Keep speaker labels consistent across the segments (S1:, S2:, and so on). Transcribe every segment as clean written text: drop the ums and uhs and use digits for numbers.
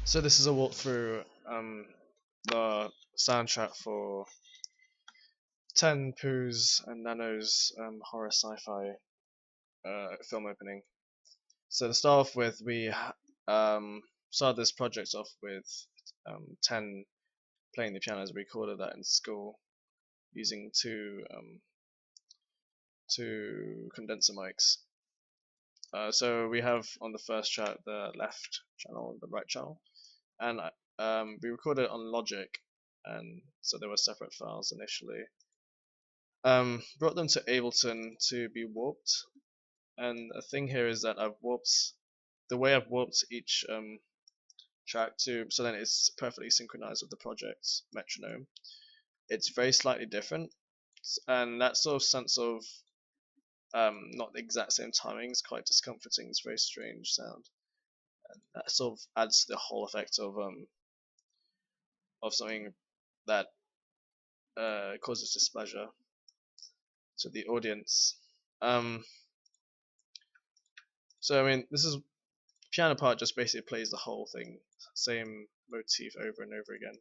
S1: So this is a walkthrough the soundtrack for 10 Pooh's and Nano's horror sci-fi film opening. So to start off with, we started this project off with 10 playing the piano. We recorded that in school using two condenser mics. So we have on the first track the left channel and the right channel, and we recorded it on Logic, and so there were separate files initially. Brought them to Ableton to be warped, and the thing here is that I've warped the way I've warped each track to so then it's perfectly synchronized with the project's metronome. It's very slightly different, and that sort of sense of not the exact same timing is quite discomforting. It's a very strange sound, and that sort of adds to the whole effect of something that causes displeasure to the audience. So I mean, this is piano part just basically plays the whole thing, same motif over and over again.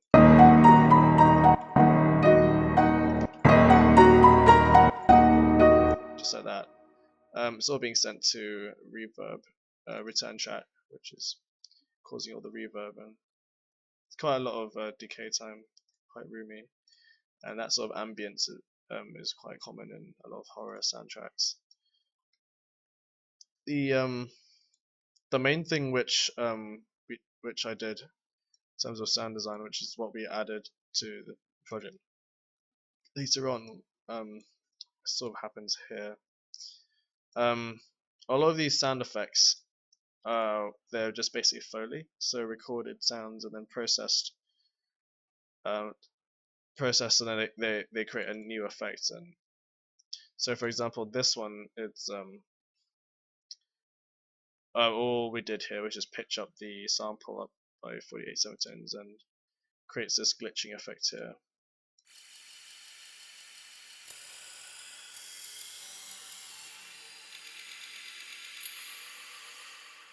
S1: Just like that. It's all being sent to reverb return track, which is causing all the reverb, and it's quite a lot of decay time, quite roomy, and that sort of ambience is quite common in a lot of horror soundtracks. The main thing which I did in terms of sound design, which is what we added to the project later on, sort of happens here. A lot of these sound effects, they're just basically Foley, so recorded sounds and then processed, and then they create a new effect. And so, for example, this one, it's all we did here was just pitch up the sample up by 48 semitones and creates this glitching effect here.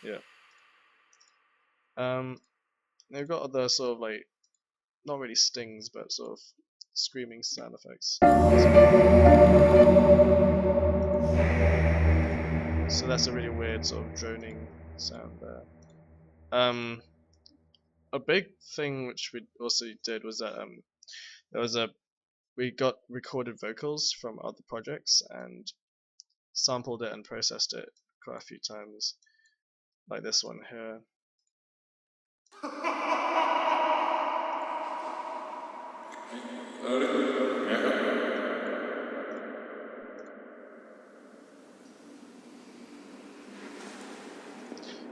S1: Yeah. They've got other sort of like, not really stings, but sort of screaming sound effects. So that's a really weird sort of droning sound there. A big thing which we also did was that we got recorded vocals from other projects and sampled it and processed it quite a few times, like this one here.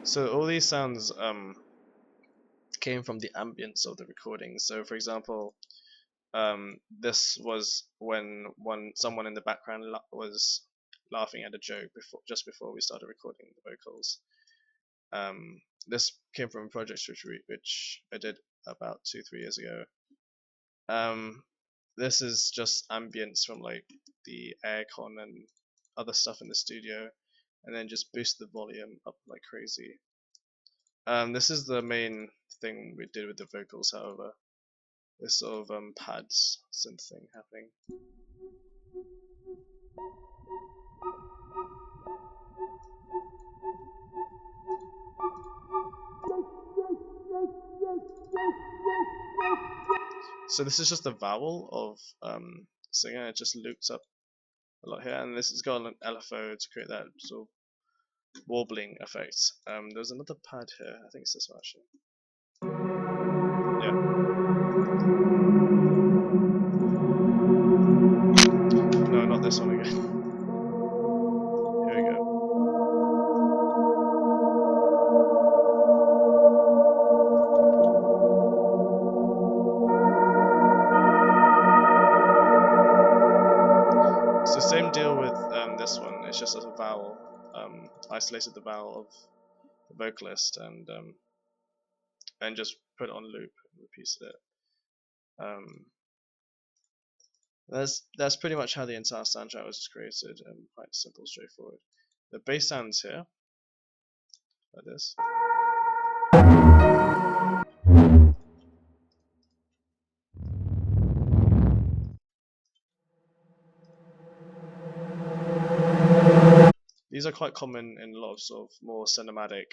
S1: So all these sounds came from the ambience of the recording. So for example, this was when someone in the background was laughing at a joke just before we started recording the vocals. This came from a project which I did about 2-3 years ago. This is just ambience from like the aircon and other stuff in the studio, and then just boost the volume up like crazy. This is the main thing we did with the vocals, however. This sort of pads synth thing happening. So this is just the vowel of singer. It just loops up a lot here, and this has got an LFO to create that sort of warbling effect. There's another pad here. I think it's this one actually. Yeah. No, not this one again. Here we go. So same deal with this one. It's just as a vowel, isolated the vowel of the vocalist and just put it on loop and repeated it. That's pretty much how the entire soundtrack was created, and quite simple, straightforward. The bass sounds here, like this. these are quite common in a lot of sort of more cinematic.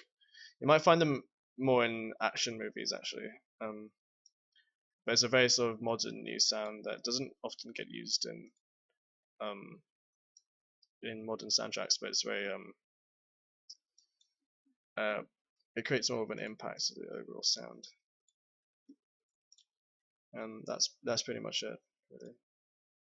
S1: You might find them more in action movies actually. But it's a very sort of modern new sound that doesn't often get used in modern soundtracks, but it's very it creates more of an impact to the overall sound. And that's pretty much it, really.